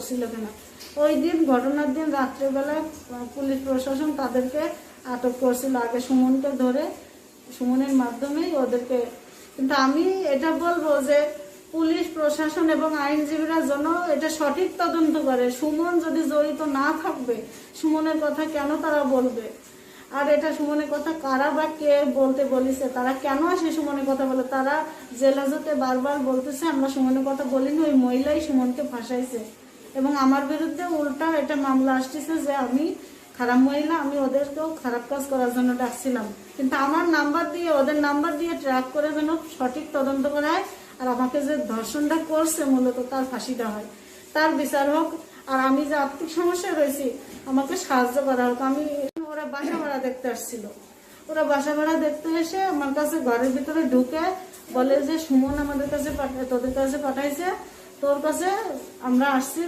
ছিল কিনা। ওই দিন ঘটনার দিন রাত্রেবেলা পুলিশ প্রশাসন তাদেরকে আটক করছিল, আগে সুমনকে ধরে সুমনের মাধ্যমেই ওদেরকে। কিন্তু আমি এটা বলবো যে পুলিশ প্রশাসন এবং আইনজীবীরা যেন এটা সঠিক তদন্ত করে। সুমন যদি জড়িত না থাকবে, সুমনের কথা কেন তারা বলবে? আর এটা সুমনের কথা কারা বা কে বলতে বলিছে, তারা কেন আসে সুমনের কথা বলে? তারা জেলাজতে বারবার বলতেছে আমরা সুমনের কথা বলিনি, ওই মহিলাই সুমনকে ফাঁসাইছে। এবং আমার বিরুদ্ধে উল্টা এটা মামলা আসতেছে যে আমি খারাপ মহিলা, আমি ওদেরকেও খারাপ কাজ করার জন্য ডাকছিলাম। কিন্তু আমার নাম্বার দিয়ে, ওদের নাম্বার দিয়ে ট্র্যাক করে যেন সঠিক তদন্ত করা হয়, আর আমাকে যে ধর্ষণটা করছে মূলত তার ফাঁসিটা হয়, তার বিচার হোক। আর আমি যে আর্থিক সমস্যায় রয়েছি আমাকে সাহায্য করা হোক। আমি ওরা বাসা ভাড়া দেখতে আসছিল, ওরা বাসা ভাড়া দেখতে এসে আমার কাছে ঘরের ভিতরে ঢুকে বলে যে সুমন আমাদের কাছে তোদের কাছে পাঠাইছে, তোর কাছে আমরা আসছি